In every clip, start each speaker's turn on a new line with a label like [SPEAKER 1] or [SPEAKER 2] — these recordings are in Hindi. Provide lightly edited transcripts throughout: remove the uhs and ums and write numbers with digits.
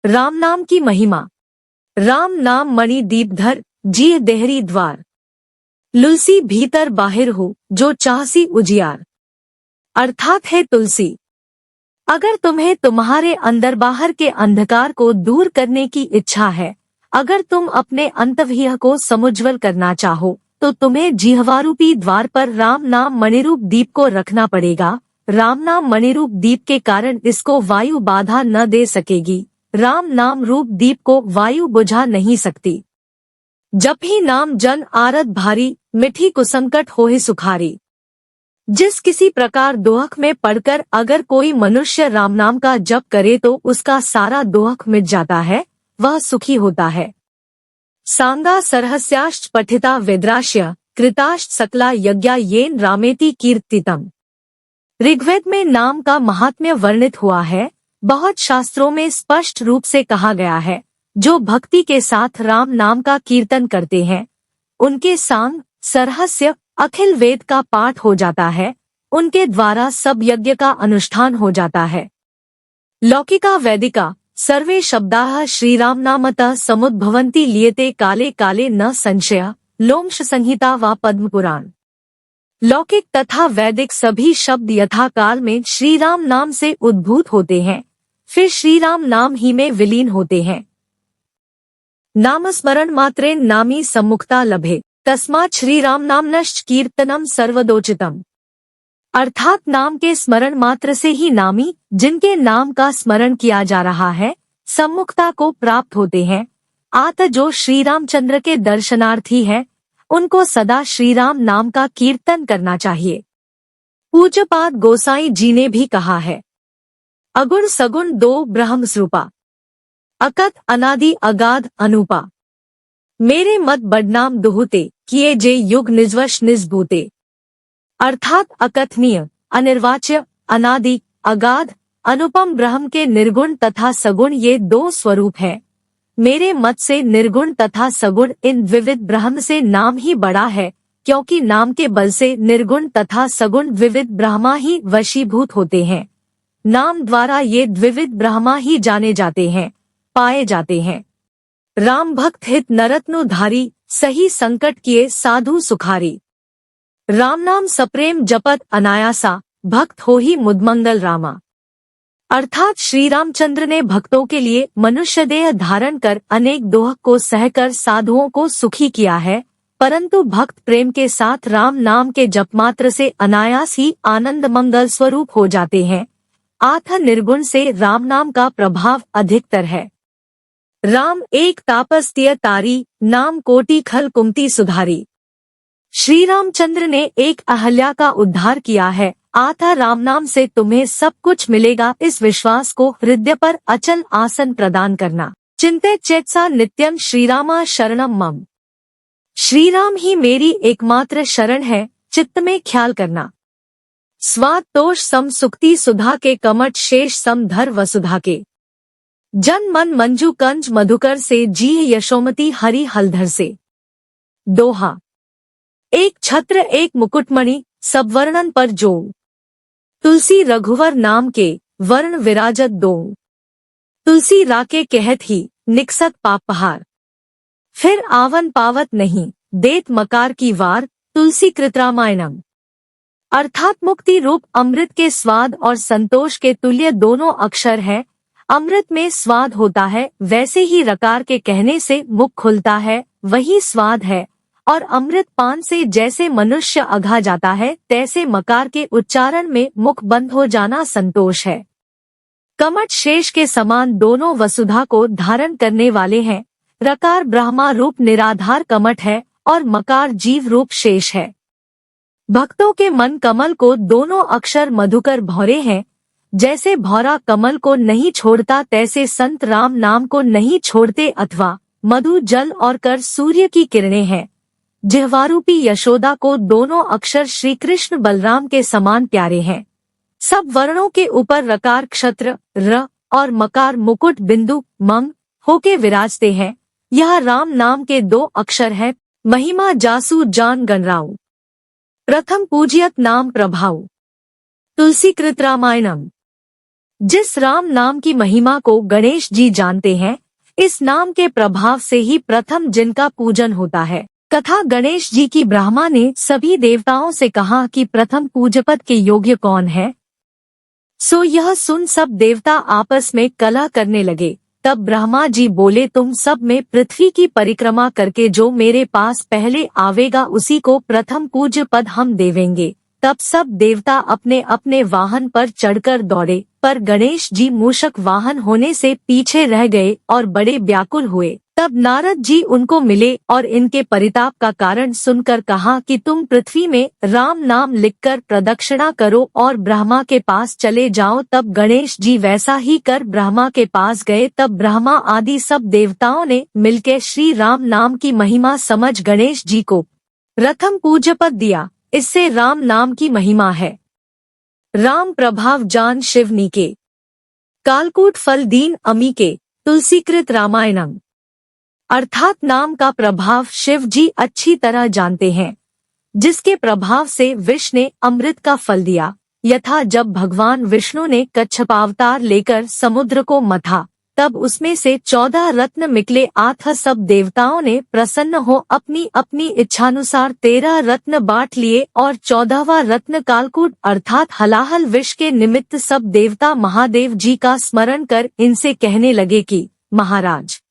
[SPEAKER 1] राम नाम की महिमा। राम नाम मणि दीपधर, जिय देहरी द्वार। लुलसी भीतर बाहिर हो, जो चाहसी उजियार। अर्थात है तुलसी, अगर तुम्हें तुम्हारे अंदर बाहर के अंधकार को दूर करने की इच्छा है, अगर तुम अपने अंतर्विह को समुज्वल करना चाहो, तो तुम्हें जिह्वारूपी द्वार पर राम नाम मणिरूप दीप को रखना पड़ेगा। राम नाम मणिरूप दीप के कारण इसको वायु बाधा न दे सकेगी। राम नाम रूप दीप को वायु बुझा नहीं सकती। जप ही नाम जन आरत भारी, मिठी कुसंकट होहि सुखारी। जिस किसी प्रकार दोहक में पढ़कर अगर कोई मनुष्य राम नाम का जप करे तो उसका सारा दोहक मिट जाता है, वह सुखी होता है। सांगा सरहस्याश्च पठिता वेद्राश्य, कृताश्च सकला यज्ञा येन रामेति कीर्तितम। ऋग्वेद में नाम का महात्म्य वर्णित हुआ है। बहुत शास्त्रों में स्पष्ट रूप से कहा गया है, जो भक्ति के साथ राम नाम का कीर्तन करते हैं, उनके सांग सरहस्य अखिल वेद का पाठ हो जाता है, उनके द्वारा सब यज्ञ का अनुष्ठान हो जाता है। लौकिका वैदिका सर्वे शब्दाः श्रीराम नामतः समुद्भवन्ति लियते काले काले न संशय, लोमश संहिता व पद्म पुराण। लौकिक तथा वैदिक सभी शब्द यथाकाल में श्री राम नाम से उद्भूत होते हैं, फिर श्री राम नाम ही में विलीन होते हैं। नामस्मरण मात्रेण नामी सम्मुखता लभे, तस्मात् श्री राम नामनश्च कीर्तनम सर्वदोचितम। अर्थात नाम के स्मरण मात्र से ही नामी, जिनके नाम का स्मरण किया जा रहा है, सम्मुखता को प्राप्त होते हैं। अतः जो श्री रामचंद्र के दर्शनार्थी है, उनको सदा श्री राम नाम का कीर्तन करना चाहिए। पूज्यपाद गोसाई जी ने भी कहा है, अगुण सगुण दो ब्रह्म स्वरूपा, अकथ अनादि अगाध अनूपा। मेरे मत बदनाम दुहुते, किए जे युग निजवश निजभूते। अर्थात अकथनीय, अनिर्वाच्य, अनादि, अगाध, अनुपम ब्रह्म के निर्गुण तथा सगुण ये दो स्वरूप हैं। मेरे मत से निर्गुण तथा सगुण इन द्विविध ब्रह्म से नाम ही बड़ा है, क्योंकि नाम के बल से निर्गुण तथा सगुण द्विविध ब्रह्मा ही वशीभूत होते हैं। नाम द्वारा ये द्विविध ब्रह्मा ही जाने जाते हैं, पाए जाते हैं। राम भक्त हित नरत्नुधारी, सही संकट किए साधु सुखारी। राम नाम सप्रेम जपत अनायासा, भक्त हो ही मुदमंगल रामा। अर्थात श्री रामचंद्र ने भक्तों के लिए मनुष्य देह धारण कर अनेक दोहक को सहकर साधुओं को सुखी किया है, परंतु भक्त प्रेम के साथ राम नाम के जप मात्र से अनायास ही आनंद मंगल स्वरूप हो जाते हैं। अतः निर्गुण से राम नाम का प्रभाव अधिकतर है। राम एक तापस्तीय तारी, नाम कोटि खल कुमति सुधारी। श्री रामचंद्र ने एक अहल्या का उद्धार किया है। अतः राम नाम से तुम्हें सब कुछ मिलेगा, इस विश्वास को हृदय पर अचल आसन प्रदान करना। चिंते चेतसा नित्यम श्रीरामा शरणम मम। श्री राम ही मेरी एकमात्र शरण है, चित्त में ख्याल करना। स्वाद तोष सम सुक्ति सुधा के, कमठ शेष सम धर वसुधा के। जन मन मंजू कंज मधुकर से, जीह यशोमती हरि हलधर से। दोहा। एक छत्र एक मुकुटमणि, सब वर्णन पर जो। तुलसी रघुवर नाम के, वर्ण विराजत दो। तुलसी राके कहत ही, निकसत पाप पहार। फिर आवन पावत नहीं, देत मकार की वार, तुलसी कृत रामायणम। अर्थात मुक्ति रूप अमृत के स्वाद और संतोष के तुल्य दोनों अक्षर है। अमृत में स्वाद होता है, वैसे ही रकार के कहने से मुख खुलता है, वही स्वाद है। और अमृत पान से जैसे मनुष्य अघा जाता है, तैसे मकार के उच्चारण में मुख बंद हो जाना संतोष है। कमठ शेष के समान दोनों वसुधा को धारण करने वाले हैं। रकार ब्रह्मा रूप निराधार कमठ है और मकार जीव रूप शेष है। भक्तों के मन कमल को दोनों अक्षर मधुकर भौरे हैं। जैसे भौरा कमल को नहीं छोड़ता, तैसे संत राम नाम को नहीं छोड़ते, अथवा मधु जल और कर सूर्य की किरणें हैं। जिह्वारूपी यशोदा को दोनों अक्षर श्री कृष्ण बलराम के समान प्यारे हैं। सब वर्णों के ऊपर रकार क्षत्र र और मकार मुकुट बिंदु मंग होके विराजते हैं। यह राम नाम के दो अक्षर है। महिमा जासू जान गणराऊ, प्रथम पूज्यत नाम प्रभाऊ। तुलसी कृत रामायणम। जिस राम नाम की महिमा को गणेश जी जानते हैं, इस नाम के प्रभाव से ही प्रथम जिनका पूजन होता है। कथा गणेश जी की ब्रह्मा ने सभी देवताओं से कहा कि प्रथम पूजपद के योग्य कौन है। सो यह सुन सब देवता आपस में कलह करने लगे। तब ब्रह्मा जी बोले, तुम सब में पृथ्वी की परिक्रमा करके जो मेरे पास पहले आवेगा उसी को प्रथम पूज्य पद हम देवेंगे। तब सब देवता अपने अपने वाहन पर चढ़कर दौड़े, पर गणेश जी मूषक वाहन होने से पीछे रह गए और बड़े व्याकुल हुए। तब नारद जी उनको मिले और इनके परिताप का कारण सुनकर कहा कि तुम पृथ्वी में राम नाम लिखकर प्रदक्षिणा करो और ब्रह्मा के पास चले जाओ। तब गणेश जी वैसा ही कर ब्रह्मा के पास गए। तब ब्रह्मा आदि सब देवताओं ने मिलकर श्री राम नाम की महिमा समझ गणेश जी को प्रथम पूज्य पद दिया। इससे राम नाम की महिमा है। राम प्रभाव जान शिवनी के, कालकूट फल दीन अमी के, तुलसीकृत रामायणम। अर्थात नाम का प्रभाव शिव जी अच्छी तरह जानते हैं, जिसके प्रभाव से विष्णु ने अमृत का फल दिया। यथा जब भगवान विष्णु ने कच्छपावतार लेकर समुद्र को मथा, तब उसमें से 14 रत्न निकले। आठ सब देवताओं ने प्रसन्न हो अपनी अपनी इच्छानुसार 13 रत्न बांट लिए और 14वां रत्न कालकूट अर्थात हलाहल विष के निमित्त सब देवता महादेव जी का स्मरण कर इनसे कहने लगे कि महाराज,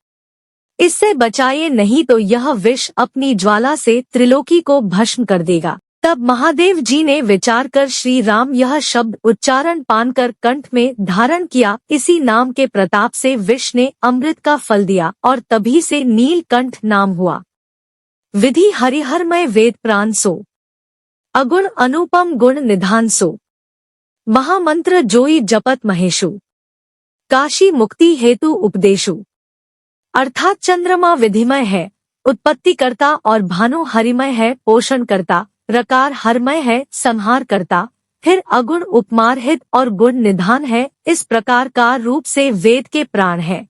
[SPEAKER 1] इससे बचाइए, नहीं तो यह विष अपनी ज्वाला से त्रिलोकी को भस्म कर देगा। तब महादेव जी ने विचार कर श्री राम यह शब्द उच्चारण पान कर कंठ में धारण किया। इसी नाम के प्रताप से विष ने अमृत का फल दिया और तभी से नीलकंठ नाम हुआ। विधि हरिहरमय वेद प्राण सो, अगुण अनुपम गुण निधान सो, महामंत्र जोई जपत महेशु, काशी मुक्ति हेतु उपदेशु। अर्थात चंद्रमा विधिमय है, उत्पत्ति करता, और भानु हरिमय है, पोषण करता। रकार हरमय है, संहार करता। फिर अगुण उपमारहित और गुण निधान है। इस प्रकार का रूप से वेद के प्राण है।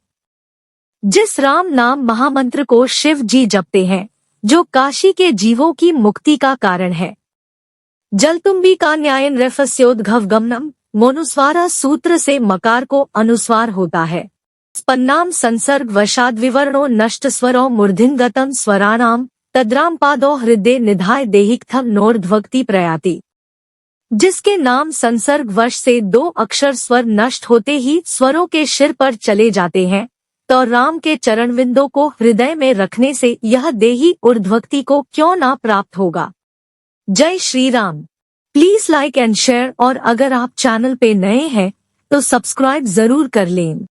[SPEAKER 1] जिस राम नाम महामंत्र को शिव जी जपते हैं, जो काशी के जीवों की मुक्ति का कारण है। जलतुंबी का न्यायन रेफस्योद्घव गमनम, मोनुस्वारा सूत्र से मकार को अनुस्वार होता है। स्पन्नाम संसर्ग वशाद विवर्णो नष्ट स्वरो मूर्धिंगतम स्वराणाम, तद्राम पादो हृदय निधाय देहिकथम नोर्ध्वक्ति प्रयाति। जिसके नाम संसर्ग वश से 2 अक्षर स्वर नष्ट होते ही स्वरों के शिर पर चले जाते हैं, तो राम के चरणविंदों को हृदय में रखने से यह देही ऊर्ध्वक्ति को क्यों ना प्राप्त होगा। जय Shri Ram. Please like and share, और अगर आप चैनल पे नए हैं तो सब्सक्राइब जरूर कर लें।